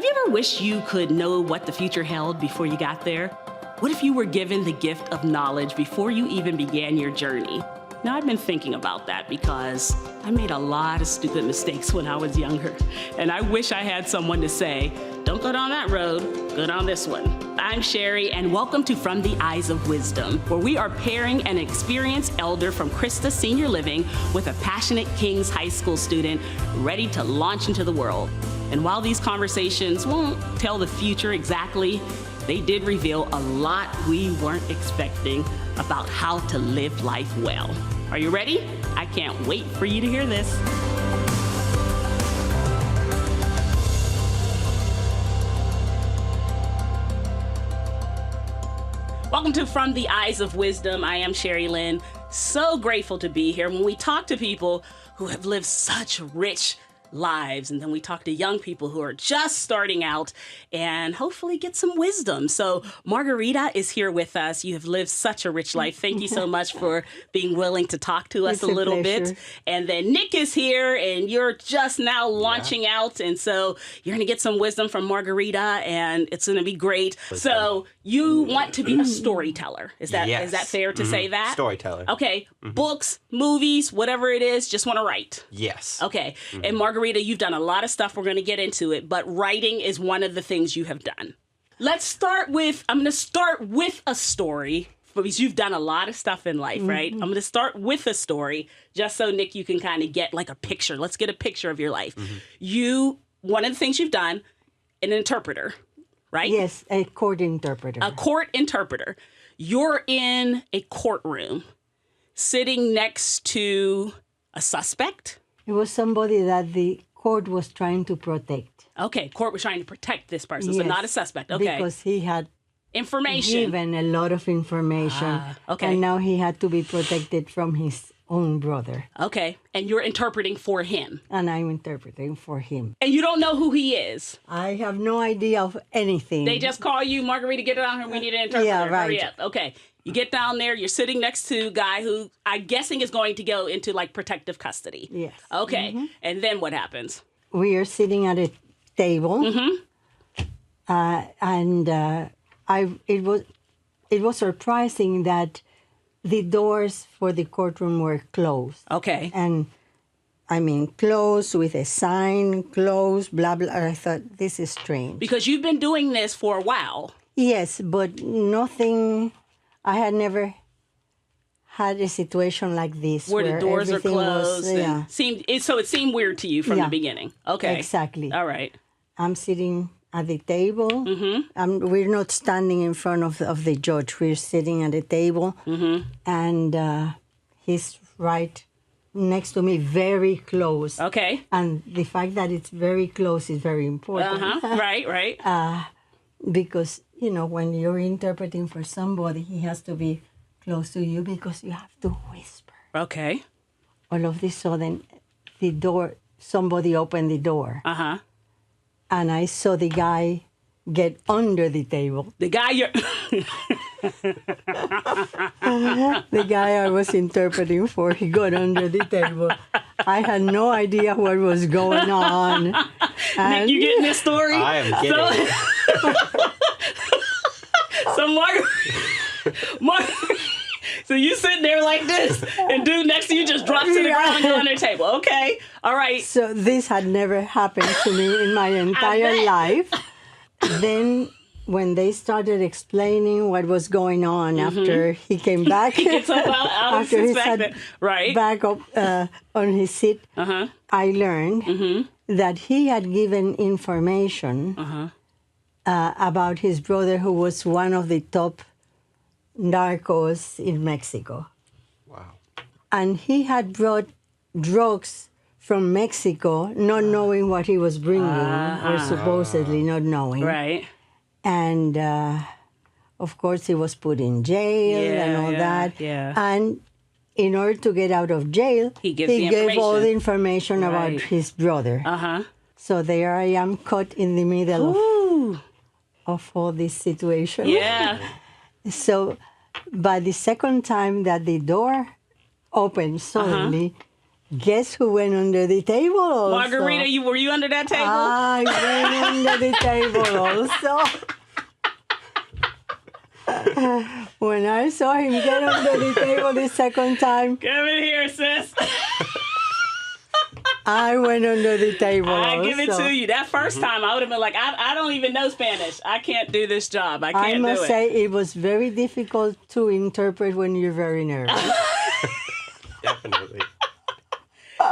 you ever wished you could know what the future held before you got there? What if you were given the gift of knowledge before you even began your journey? Now, I've been thinking about that because I made a lot of stupid mistakes when I was younger. And I wish I had someone to say, don't go down that road, go down this one. I'm Sherry, and welcome to From the Eyes of Wisdom, where we are pairing an experienced elder from Christa Senior Living with a passionate King's High School student ready to launch into the world. And while these conversations won't tell the future exactly, they did reveal a lot we weren't expecting about how to live life well. Are you ready? I can't wait for you to hear this. Welcome to From the Eyes of Wisdom. I am Sherry Lynn. So grateful to be here. When we talk to people who have lived such rich lives, and then we talk to young people who are just starting out and hopefully get some wisdom. So Margarita is here with us. You have lived such a rich life. Thank you so much for being willing to talk to us a little bit. And then Nick is here, and you're just now launching out. And so you're going to get some wisdom from Margarita, and it's going to be great. So you want to be a storyteller. Is that fair to say that? Storyteller. Okay. Books, movies, whatever it is, just want to write. Yes. Okay. And Margarita, you've done a lot of stuff. We're going to get into it, but writing is one of the things you have done. I'm going to start with a story, because you've done a lot of stuff in life, right? I'm going to start with a story, just so, Nick, you can kind of get like a picture. Let's get a picture of your life. One of the things you've done, an interpreter, right? Yes, a court interpreter. A court interpreter. You're in a courtroom, sitting next to a suspect. It was somebody that the court was trying to protect. Okay, court was trying to protect this person, so not a suspect. Okay. Because he had information. Given a lot of information. Okay. And now he had to be protected from his own brother. Okay, and you're interpreting for him. And I'm interpreting for him. And you don't know who he is. I have no idea of anything. They just call you, Margarita, get down here, we need an interpreter. Yeah, right. Hurry up. Okay. You get down there, you're sitting next to a guy who I'm guessing is going to go into like protective custody. Yes. Okay. And then what happens? We are sitting at a table. It was surprising that the doors for the courtroom were closed. Okay. And I mean, closed with a sign, closed, blah, blah. I thought, this is strange. Because you've been doing this for a while. Yes, but nothing. I had never had a situation like this where the doors are closed. So it seemed weird to you from the beginning. Okay. Exactly. All right. I'm sitting at the table. We're not standing in front of the judge. We're sitting at the table. And he's right next to me, very close. Okay. And the fact that it's very close is very important. Right. Because, you know, when you're interpreting for somebody, he has to be close to you because you have to whisper. Okay. All of a sudden, somebody opened the door. And I saw the guy get under the table. The guy you're... The guy I was interpreting for, he got under the table. I had no idea what was going on. Nick, you getting this story? I am getting it. So so you sitting there like this, and dude next to you just drops to the ground and go on the table. Okay, all right. So this had never happened to me in my entire life. Then when they started explaining what was going on after he came back, he gets up out of his back up on his seat, I learned that he had given information about his brother, who was one of the top narcos in Mexico. Wow. And he had brought drugs from Mexico, not knowing what he was bringing, or supposedly not knowing. Right. And, of course, he was put in jail and all that. Yeah. And in order to get out of jail, he gave all the information about his brother. So there I am caught in the middle of all this situation. Yeah. So by the second time that the door opened suddenly, Guess who went under the table also? Margarita, were you under that table? I went under the table also. When I saw him get under the table the second time, Come in here, sis. I went under the table I also. give it to you. That first time, I would have been like, I don't even know Spanish. I can't do this job. I can't I do must it. say it was very difficult to interpret when you're very nervous. Definitely.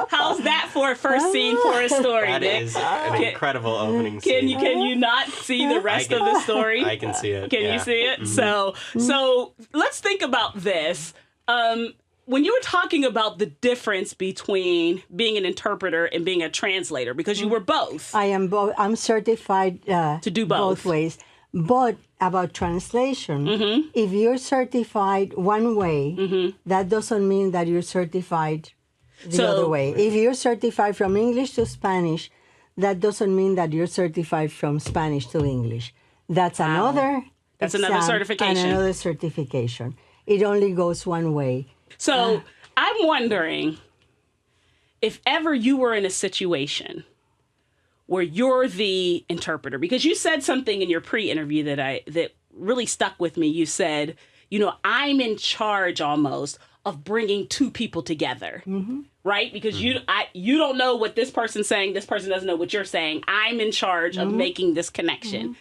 How's that for a first scene for a story, That Nick? is an incredible opening Can scene. you not see the rest of the story? I can see it. Can you see it? So let's think about this. When you were talking about the difference between being an interpreter and being a translator, because you were both. I am both. I'm certified To do both. ways. But about translation, if you're certified one way, that doesn't mean that you're certified the other way. If you're certified from English to Spanish, that doesn't mean that you're certified from Spanish to English. That's another. That's another exam certification. And another certification. It only goes one way. So I'm wondering if ever you were in a situation where you're the interpreter, because you said something in your pre-interview that really stuck with me. You said, I'm in charge almost of bringing two people together, right? Because you don't know what this person's saying. This person doesn't know what you're saying. I'm in charge of making this connection.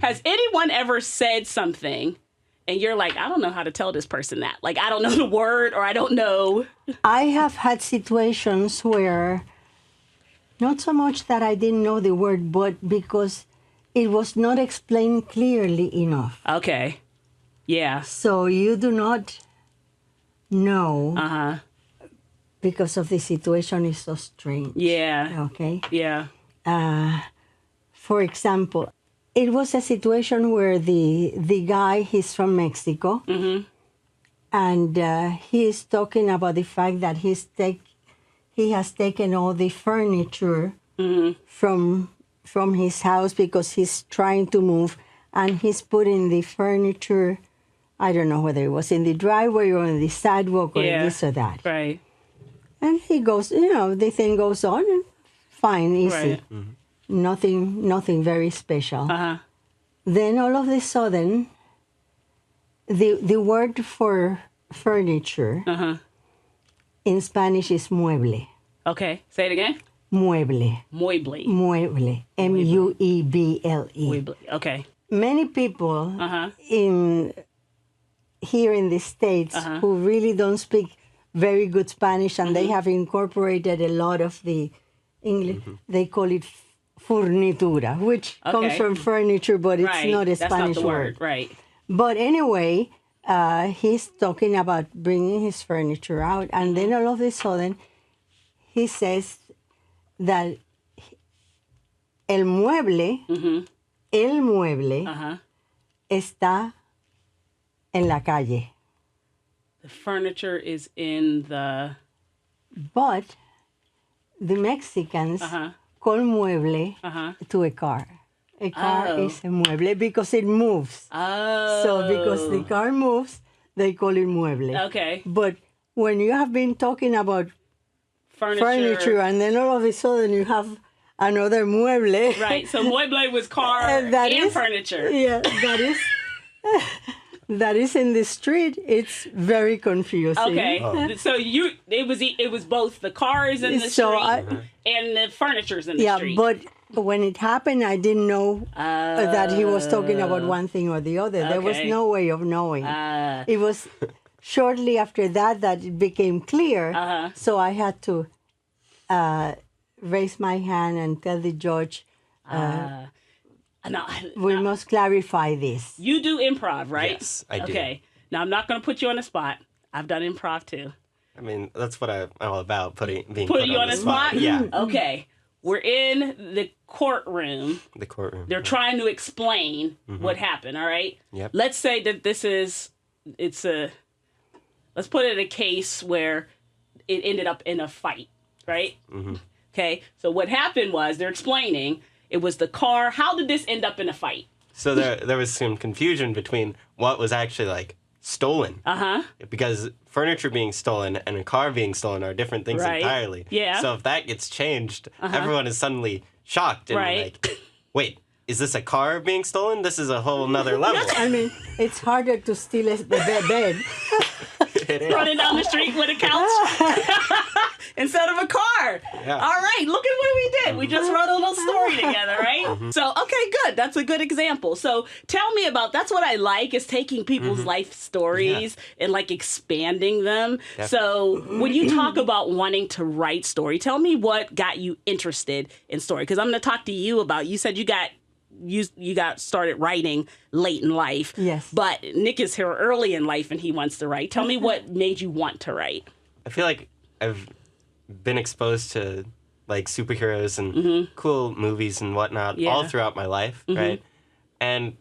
Has anyone ever said something and you're like, I don't know how to tell this person that. Like, I don't know the word, or I don't know. I have had situations where, not so much that I didn't know the word, but because it was not explained clearly enough. Okay. Yeah. So you do not know Uh-huh. because of the situation is so strange. Yeah. Okay. Yeah. For example, it was a situation where the guy, he's from Mexico, and he is talking about the fact that he has taken all the furniture from his house because he's trying to move, and he's putting the furniture, I don't know whether it was in the driveway or on the sidewalk or this or that. Right. And he goes, the thing goes on, and fine, easy. Right. Nothing very special. Uh-huh. Then all of a sudden, the word for furniture in Spanish is mueble. Okay. Say it again. Mueble. Mueble. Mueble. Mueble. Mueble. Okay. Many people here in the States who really don't speak very good Spanish, and they have incorporated a lot of the English, they call it furnitura, which comes from furniture, but it's not a Spanish not the word. Right. But anyway, he's talking about bringing his furniture out, and then all of a sudden, he says that el mueble está en la calle. The furniture is in the... But the Mexicans call mueble to a car. A car is a mueble because it moves. Oh. So because the car moves, they call it mueble. Okay. But when you have been talking about furniture and then all of a sudden you have another mueble. Right. So mueble was car and furniture. Yeah, that is in the street. It's very confusing. Okay. So it was both the cars in the street and the furniture's in the street. Yeah, but when it happened, I didn't know that he was talking about one thing or the other. There was no way of knowing. It was shortly after that it became clear. So I had to raise my hand and tell the judge, we must clarify this. You do improv, right? Yes, I do. Okay. Now, I'm not going to put you on the spot. I've done improv, too. I mean, that's what I'm all about, being Putting put you on the spot? Yeah. Okay. We're in the courtroom. The courtroom. They're trying to explain what happened, all right? Yep. Let's say that let's put it in a case where it ended up in a fight, right? Okay. So what happened was they're explaining it was the car. How did this end up in a fight? So there was some confusion between what was actually stolen. Because furniture being stolen and a car being stolen are different things Right. entirely. Yeah. So if that gets changed, everyone is suddenly shocked and Right. like, wait, is this a car being stolen? This is a whole nother level. I mean, it's harder to steal the bed. It is. Running down the street with a couch instead of a car. Yeah. All right, look at what we did. We just wrote a little story together, right? So, okay, good. That's a good example. So, tell me about that's what I like is taking people's life stories and like expanding them. So, when you talk about wanting to write story, tell me what got you interested in story because I'm going to talk to you about. You said you got started writing late in life. Yes. But Nick is here early in life and he wants to write. Tell me what made you want to write. I feel like I've been exposed to like superheroes and cool movies and whatnot all throughout my life, right? And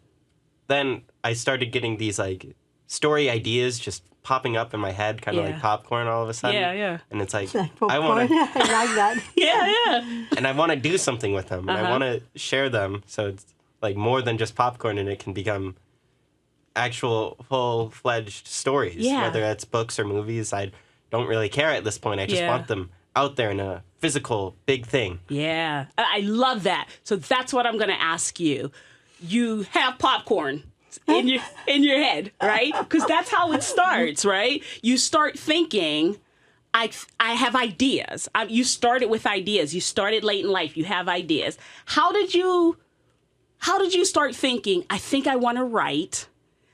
then I started getting these like story ideas just popping up in my head, kind of like popcorn all of a sudden. Yeah, yeah. And it's like, Popcorn. I want to, I like that. Yeah. and I want to do something with them, and I want to share them, so it's like more than just popcorn, and it can become actual full-fledged stories. Yeah. Whether that's books or movies, I don't really care at this point. I just want them out there in a physical big thing. Yeah. I love that. So that's what I'm going to ask you. You have popcorn in your head, right? Because that's how it starts, right? You start thinking, I have ideas. You started with ideas. You started late in life. You have ideas. How did you start thinking, I think I want to write?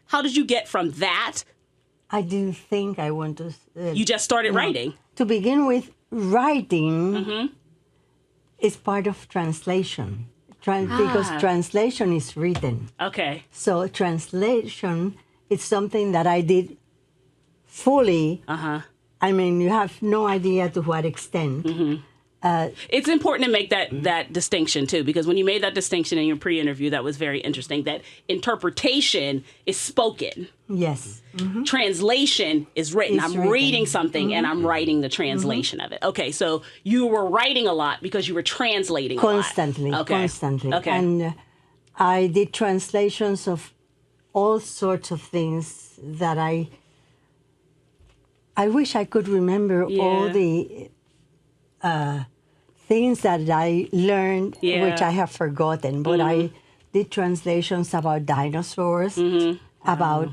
How did you get from that? I didn't think I want to. You just started writing. To begin with, writing is part of translation. Because translation is written. Okay. So translation is something that I did fully. I mean, you have no idea to what extent. It's important to make that distinction, too, because when you made that distinction in your pre-interview, that was very interesting, that interpretation is spoken. Yes. Translation is written. It's I'm written. reading something and I'm writing the translation of it. Okay, so you were writing a lot because you were translating Constantly. a lot. Okay. Constantly. Okay. And I did translations of all sorts of things that I wish I could remember all the things that I learned, which I have forgotten. But I did translations about dinosaurs, about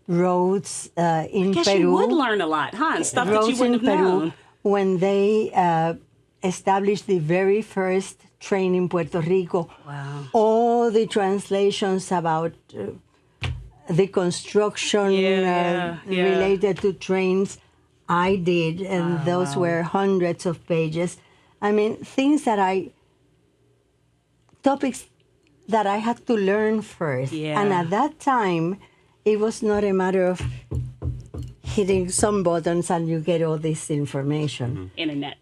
roads in I guess Peru. you would learn a lot, huh? And stuff that Roads you wouldn't in have Peru, known. when they established the very first train in Puerto Rico. Wow. All the translations about the construction related to trains, I did, and those were hundreds of pages. I mean, topics that I had to learn first. Yeah. And at that time, it was not a matter of hitting some buttons and you get all this information. Internet.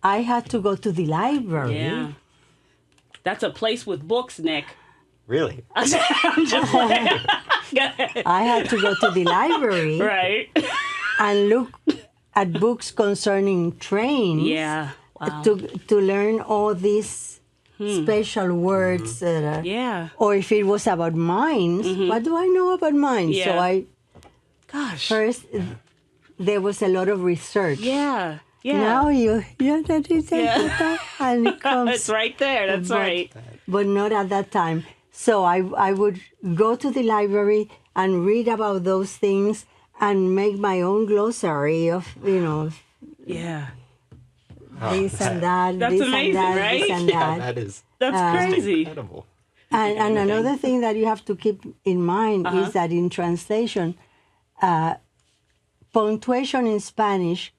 I had to go to the library. Yeah. That's a place with books, Nick. Really? I'm just like, go ahead. I had to go to the library Right. and look at books concerning trains. Yeah. Wow. To learn all these special words. Yeah. Or if it was about mines, what do I know about mines? Yeah. So Gosh. first, there was a lot of research. Yeah. Yeah. Now that is and it comes. It's right there. That's right. But not at that time. So I would go to the library and read about those things and make my own glossary of, Yeah. this and that, That's this amazing, and that, right? this and Yeah, that. That's crazy. incredible. And another thing that you have to keep in mind is that in translation, punctuation in Spanish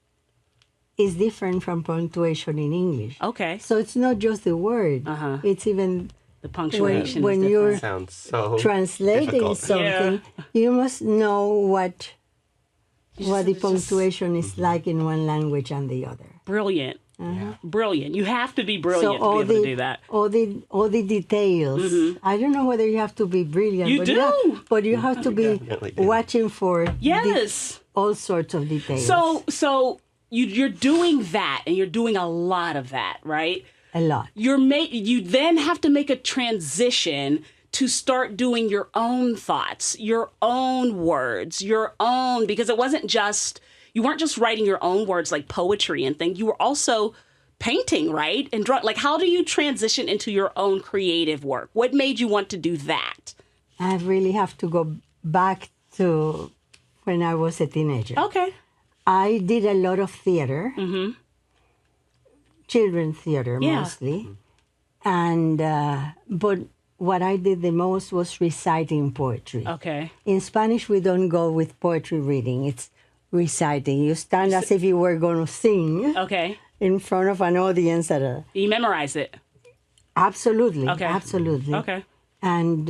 is different from punctuation in English. Okay. So it's not just the word. It's even The punctuation when is you're different. Sounds so translating difficult. something, you must know what the punctuation is like in one language and the other. Brilliant. Brilliant. You have to be brilliant to be able to do that. All the details. I don't know whether you have to be brilliant. You do. But you have to be definitely do. watching for Yes. all sorts of details. So you're doing that, and you're doing a lot of that, right? a lot. You then have to make a transition to start doing your own thoughts, your own words, your own, because it wasn't just, you weren't just writing your own words like poetry and things, you were also painting, right? And draw. Like, how do you transition into your own creative work? What made you want to do that? I really have to go back to when I was a teenager. Okay. I did a lot of theater, children's theater Yeah. mostly, and but what I did the most was reciting poetry. Okay. In Spanish, we don't go with poetry reading; it's reciting. You stand as if you were going to sing Okay. in front of an audience at a. You memorize it. Absolutely, Okay. absolutely. Okay. And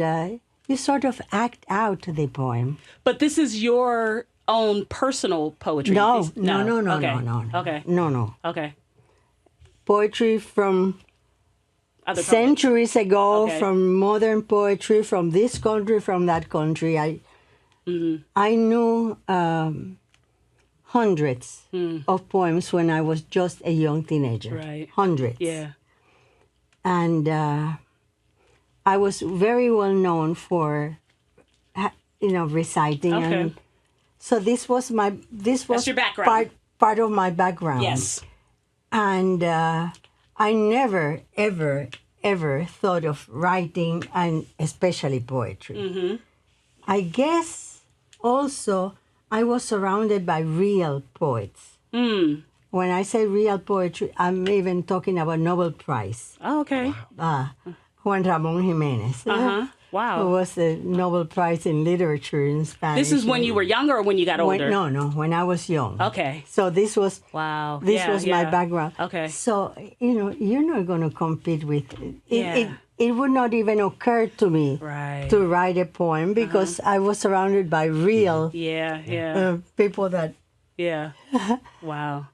you sort of act out the poem. But this is your own personal poetry. No, This- no, no, no, okay. no, no. Okay. No. Okay. Poetry from Other poets. centuries ago, Okay. from modern poetry, from this country, from that country. I knew hundreds of poems when I was just a young teenager. Right. Hundreds. Yeah. And I was very well known for, reciting. Okay. And so this was your background. part of my background. Yes. And I never, ever thought of writing, and especially poetry. I guess also I was surrounded by real poets. When I say real poetry, I'm even talking about Nobel Prize. Oh, okay. Juan Ramon Jimenez, Uh-huh. Wow. who was the Nobel Prize in Literature in Spanish. This is when you were younger or when you got older? When I was young. Okay. So this was Wow. This Yeah, was my yeah. background. Okay. So, you're not going to compete with Yeah. it would not even occur to me Right. to write a poem because I was surrounded by real Yeah, yeah, people that yeah. Wow.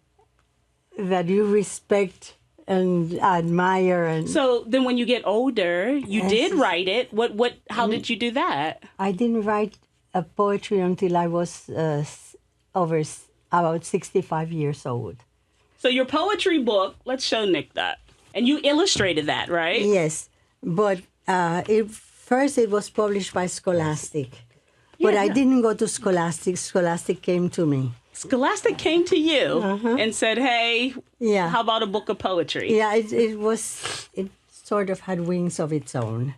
you respect and admire. And So then when you get older, you did write it. How did you do that? I didn't write a poetry until I was about 65 years old. So your poetry book, let's show Nick that. And you illustrated that, right? Yes, but first it was published by Scholastic. But I didn't go to Scholastic. Scholastic came to me. Scholastic came to you and said, hey, Yeah. how about a book of poetry? Yeah, it sort of had wings of its own.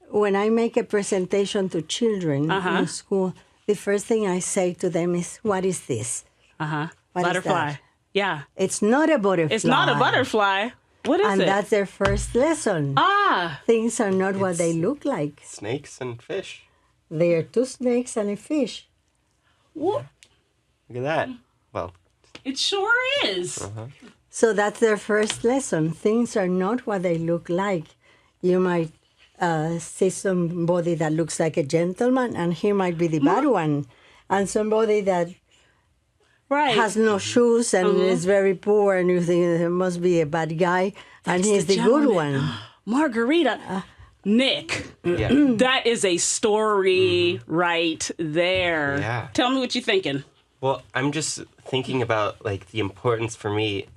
When I make a presentation to children in school, the first thing I say to them is, what is this? Uh-huh. What is Butterfly. that? Yeah. It's not a butterfly. It's not a butterfly. What is And it? that's their first lesson. Ah. Things are not what they look like. Snakes and fish. They are two snakes and a fish. What? Look at that. Well, It sure is. So that's their first lesson. Things are not what they look like. You might see somebody that looks like a gentleman, and he might be the bad one. And somebody that Right. has no shoes and is very poor, and you think he must be a bad guy, and That's he's the good gentleman. one. Margarita. Nick. yeah. That is a story right there. Yeah. Tell me what you're thinking. Well, I'm just thinking about like the importance for me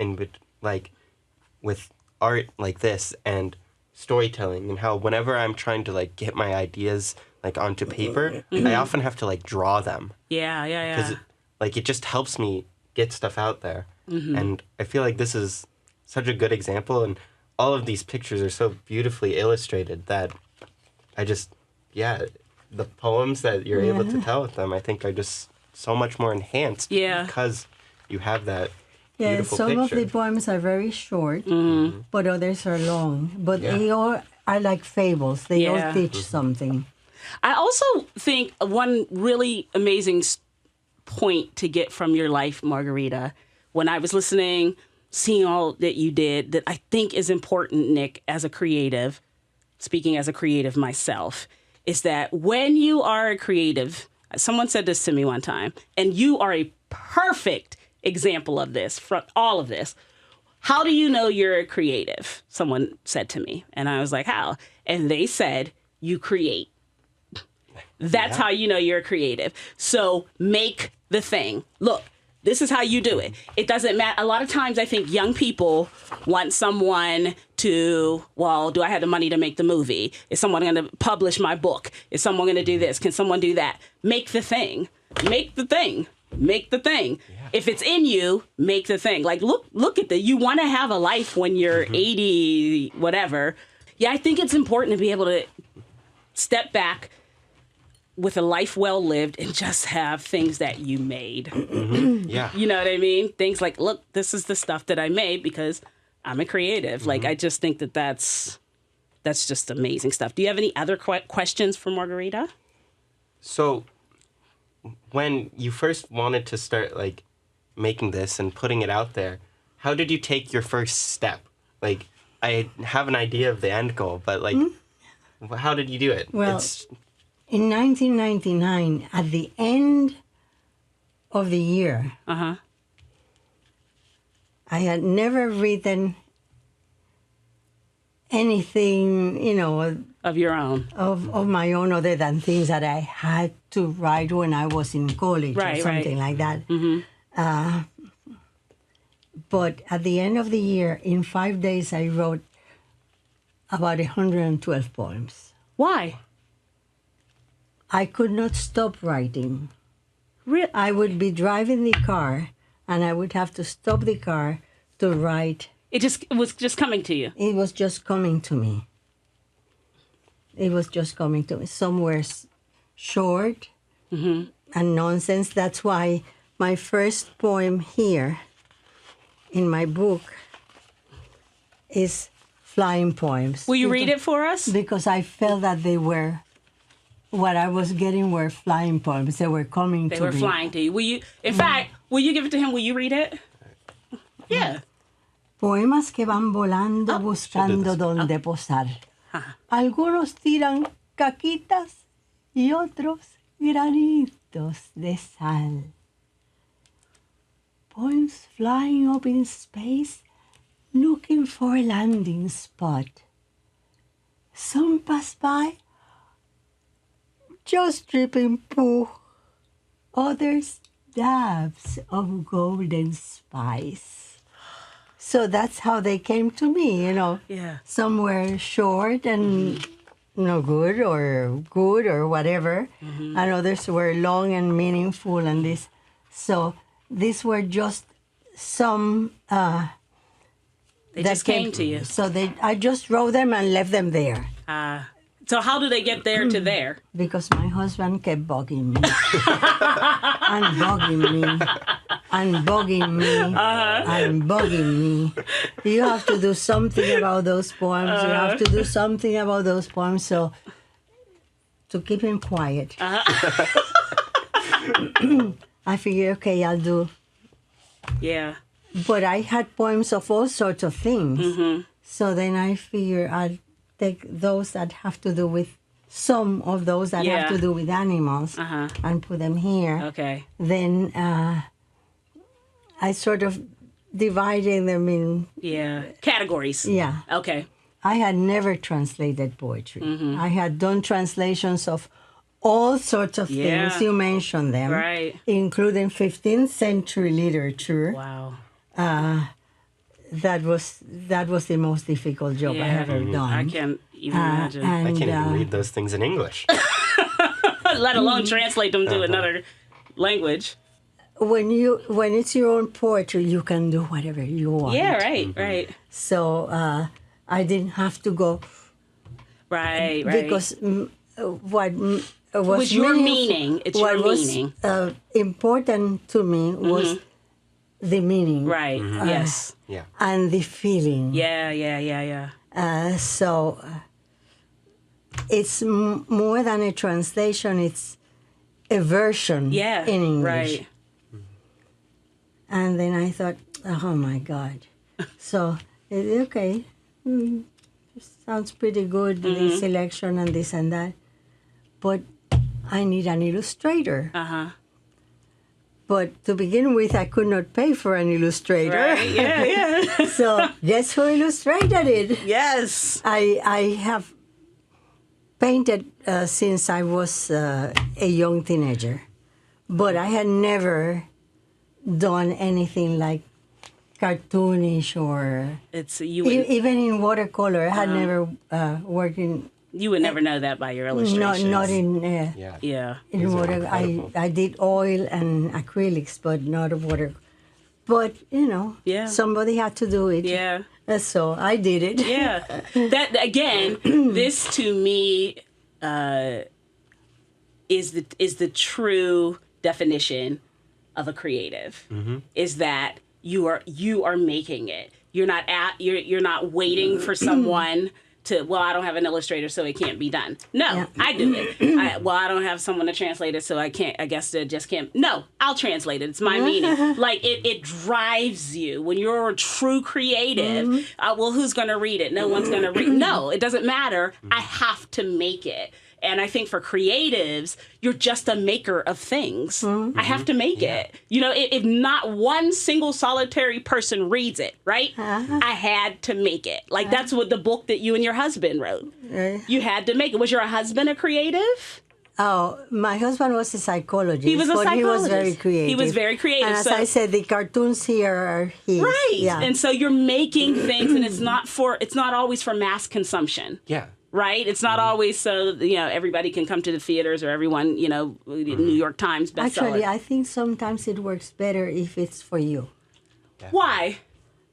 with art like this and storytelling, and how whenever I'm trying to like get my ideas like onto paper, I often have to like draw them Yeah, yeah, because yeah. it just helps me get stuff out there. And I feel like this is such a good example, and all of these pictures are so beautifully illustrated that the poems that you're able to tell with them, I think are just so much more enhanced Yeah. because you have that Yeah, beautiful some picture. of the poems are very short, but others are long. But Yeah. they all are like fables. They Yeah. all teach something. I also think one really amazing point to get from your life, Margarita, when I was listening, seeing all that you did, that I think is important, Nick, as a creative, speaking as a creative myself, is that when you are a creative, someone said this to me one time, and you are a perfect example of this, from all of this. How do you know you're a creative? Someone said to me, and I was like, how? And they said, you create. That's how you know you're creative. So make the thing. Look, This is how you do it. It doesn't matter. A lot of times I think young people want someone to, well, do I have the money to make the movie? Is someone going to publish my book? Is someone going to do this? Can someone do that? Make the thing. Make the thing. Make the thing. Yeah. If it's in you, make the thing. Like, look at you want to have a life when you're 80, whatever. Yeah, I think it's important to be able to step back with a life well lived and just have things that you made. Yeah. You know what I mean? Things like, look, this is the stuff that I made because I'm a creative. Like, I just think that's just amazing stuff. Do you have any other questions for Margarita? So when you first wanted to start like making this and putting it out there, how did you take your first step? Like, I have an idea of the end goal, but like, how did you do it? Well, in 1999, at the end of the year, I had never written anything, you know, of your own, of my own, other than things that I had to write when I was in college or something like that. But at the end of the year, in 5 days, I wrote about 112 poems. Why? I could not stop writing. Really? I would be driving the car, and I would have to stop the car to write. It was just coming to you. It was just coming to me. It was just coming to me. Some were short and nonsense. That's why my first poem here in my book is flying poems. Will you read it for us? Because I felt that they were, what I was getting were flying poems. They were coming to me. They were flying to you. Will you, in fact, will you give it to him? Will you read it? Yeah. Poemas que van volando buscando donde posar. Algunos tiran caquitas y otros granitos de sal. Poems flying up in space, looking for a landing spot. Some pass by, just dripping poo. Others, dabs of golden spice. So that's how they came to me, you know. Yeah. Some were short and no good or whatever. And others were long and meaningful and this. So these were just some They just came to you. So I just wrote them and left them there. So how do they get there to there? Because my husband kept bugging me. And bugging me. And bugging me. And bugging me. You have to do something about those poems. You have to do something about those poems. So to keep him quiet. I figured, okay, I'll do. Yeah. But I had poems of all sorts of things. So then I figured I'd take those that have to do with, some of those that have to do with animals and put them here. Okay. Then I sort of divided them in... Categories. Yeah. Okay. I had never translated poetry. I had done translations of all sorts of things. You mentioned them. Right. Including 15th century literature. Wow. That was the most difficult job I ever done. I can't even imagine. And, I can't even read those things in English. Let alone translate them to another language. When it's your own poetry, you can do whatever you want. Yeah, right. So I didn't have to go. Right. Because what was your meaning. It's your meaning. What was important to me was the meaning. Right. Yes. Yeah. And the feeling. Yeah. So it's more than a translation. It's a version in English. Right. And then I thought, oh my God. So, okay, sounds pretty good, the selection and this and that. But I need an illustrator. But to begin with, I could not pay for an illustrator. Right. Yeah. So guess who illustrated it? Yes. I have painted since I was a young teenager. But I had never done anything like cartoonish or It's you. Would, even in watercolor. I had never worked in. you would never know that by your illustrations. Not in. Yeah. Yeah. In These are water, incredible. I did oil and acrylics, but not water. But Yeah. somebody had to do it. Yeah. So I did it. Yeah. That again, this to me is the true definition of a creative. Is that you are making it. You're not waiting for someone to, well, I don't have an illustrator, so it can't be done. No, Yeah. I do it. I don't have someone to translate it, so I guess it just can't. No, I'll translate it. It's my meaning. Like, it drives you. When you're a true creative, well, who's going to read it? No one's going to read. No, it doesn't matter. I have to make it. And I think for creatives, you're just a maker of things. I have to make it. If not one single solitary person reads it, right? I had to make it. Like, that's what the book that you and your husband wrote. You had to make it. Was your husband a creative? Oh, my husband was a psychologist. He was a but psychologist. He was very creative. He was very creative. And as So- I said, the cartoons here are his. Right. Yeah. And so you're making things, and it's not always for mass consumption. Yeah. Right? It's not always so, everybody can come to the theaters or everyone, New York Times bestseller. Actually, I think sometimes it works better if it's for you Why?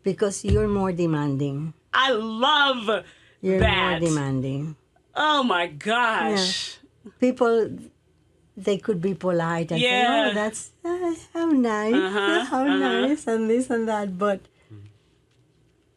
because you're more demanding. I love You're that. more demanding. Oh my gosh. People, they could be polite and Yeah. say, "Oh, that's how nice, how nice," and this and that. But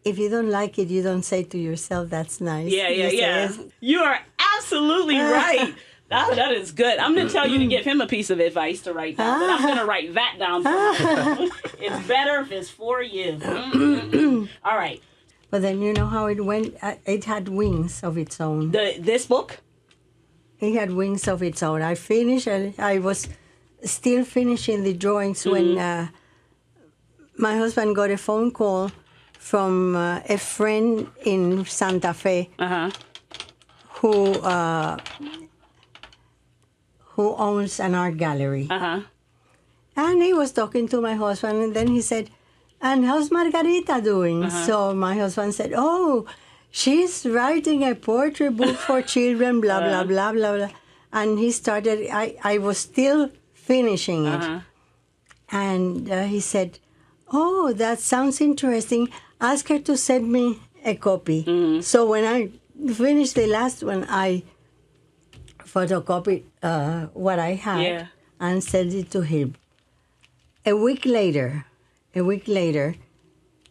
if you don't like it, you don't say to yourself, "That's nice." Yeah. You say, You are absolutely right. That is good. I'm going to tell you to give him a piece of advice to write down. But I'm going to write that down for you. It's better if it's for you. All right. But then you know how it went. It had wings of its own. This book? It had wings of its own. I finished, and I was still finishing the drawings when my husband got a phone call from a friend in Santa Fe who owns an art gallery. And he was talking to my husband, and then he said, "And how's Margarita doing?" So my husband said, "Oh, she's writing a poetry book for children, blah, blah, blah, blah, blah." And he started, I was still finishing it. And he said, "Oh, that sounds interesting. Ask her to send me a copy." So when I finished the last one, I photocopied what I had and sent it to him. A week later,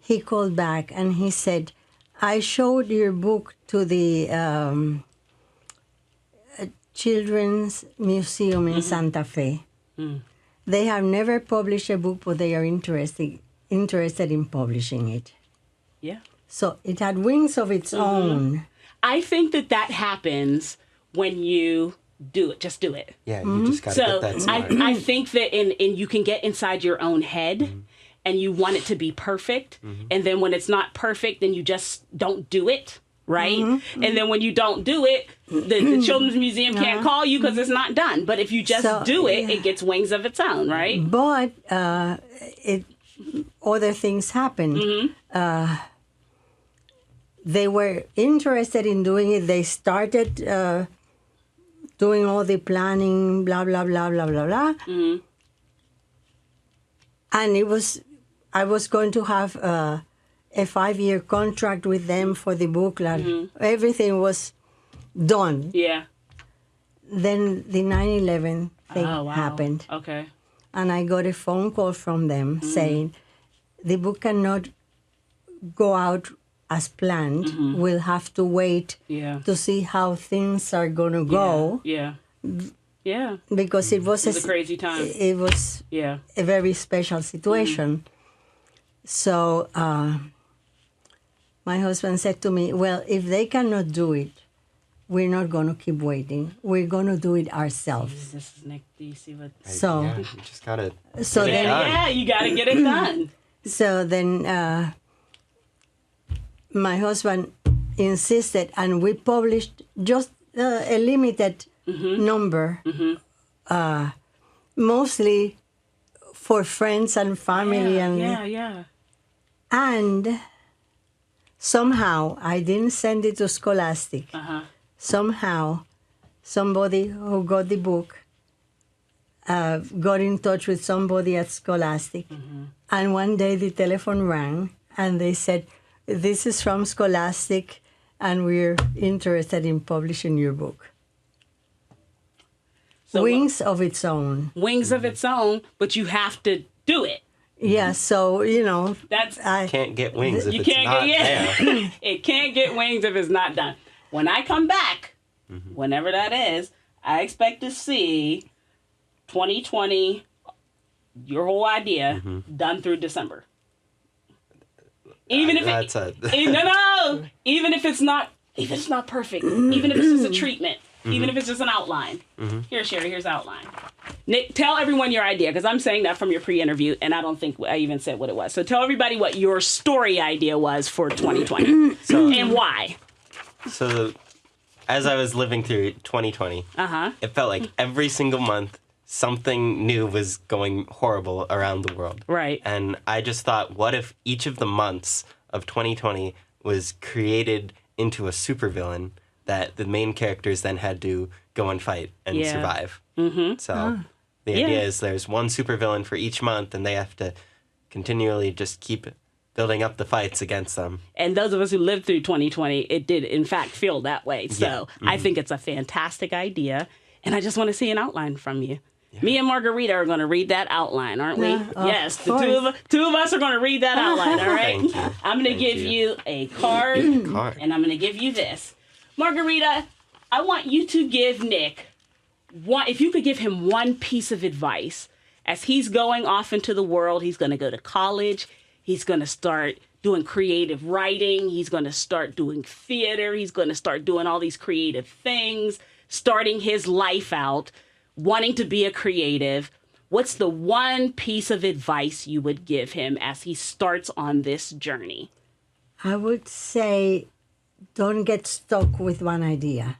he called back and he said, "I showed your book to the Children's Museum in Santa Fe. They have never published a book, but they are interested in publishing it." Yeah. So it had wings of its own. I think that happens when you do it. Just do it. Yeah, you just got to So get that smart. I think that in you can get inside your own head and you want it to be perfect. And then when it's not perfect, then you just don't do it. Right? And then when you don't do it, the Children's Museum can't call you because it's not done. But if you just do it, it gets wings of its own, right? But other things happened. They were interested in doing it. They started doing all the planning, blah, blah, blah, blah, blah, blah. And I was going to have a 5-year contract with them for the book. Everything was done. Yeah. Then the 9/11 thing happened. Okay. And I got a phone call from them saying, "The book cannot go out as planned. We'll have to wait to see how things are going to go." Yeah. Yeah. Because it was a crazy time. It was a very special situation. So my husband said to me, "Well, if they cannot do it, we're not going to keep waiting. We're going to do it ourselves." This is Nick. Do you see what? So, Yeah, you just got to so get it then, done. You got to get it done. so then my husband insisted, and we published just a limited number, mostly for friends and family. And somehow, I didn't send it to Scholastic. Somehow, somebody who got the book got in touch with somebody at Scholastic. And one day the telephone rang and they said, "This is from Scholastic and we're interested in publishing your book." So, Wings of its own. Wings of its own, but you have to do it. Yeah, so, Can't get wings if it's not there. It can't get wings if it's not done. When I come back, whenever that is, I expect to see 2020, your whole idea, done through December. Even if even if it's not perfect, even if it's just a treatment, even if it's just an outline. Here, Sherry, here's the outline. Nick, tell everyone your idea, because I'm saying that from your pre-interview, and I don't think I even said what it was. So tell everybody what your story idea was for 2020 and why. So as I was living through 2020, it felt like every single month something new was going horrible around the world. Right. And I just thought, what if each of the months of 2020 was created into a supervillain that the main characters then had to go and fight and survive. So the idea is there's one supervillain for each month, and they have to continually just keep building up the fights against them. And those of us who lived through 2020, it did, in fact, feel that way. So I think it's a fantastic idea, and I just want to see an outline from you. Yeah. Me and Margarita are going to read that outline, aren't we? Yes, the two of us are going to read that outline, all right? Thank you. I'm going to give you a card, and I'm going to give you this. Margarita, I want you to give Nick if you could give him one piece of advice as he's going off into the world. He's going to go to college. He's going to start doing creative writing. He's going to start doing theater. He's going to start doing all these creative things, starting his life out, wanting to be a creative. What's the one piece of advice you would give him as he starts on this journey? I would say, don't get stuck with one idea.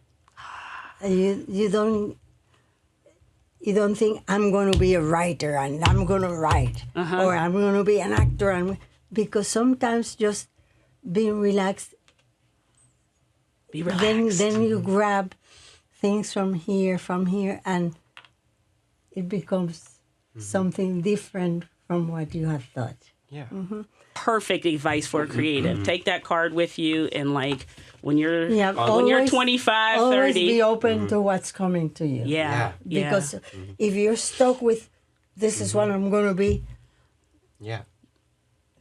You don't think, I'm going to be a writer and I'm going to write, or I'm going to be an actor, because sometimes just being relaxed. Be relaxed. Then you grab things from here, and it becomes something different from what you had thought. Yeah. Perfect advice for a creative. Take that card with you, and when you're 25, 30. Always be open to what's coming to you. Yeah. Because if you're stuck with, this is what I'm going to be. Yeah.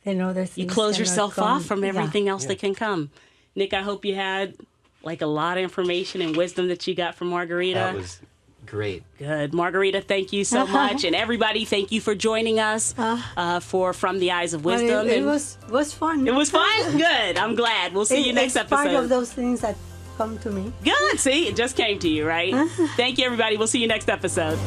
Then other things you close yourself come. off from everything else that can come. Nick, I hope you had a lot of information and wisdom that you got from Margarita. That was great. Good. Margarita, thank you so much. And everybody, thank you for joining us for From the Eyes of Wisdom. It was fun. It was fun? Good. I'm glad. We'll see you next episode. It's part of those things that come to me. Good. See, it just came to you, right? Thank you, everybody. We'll see you next episode.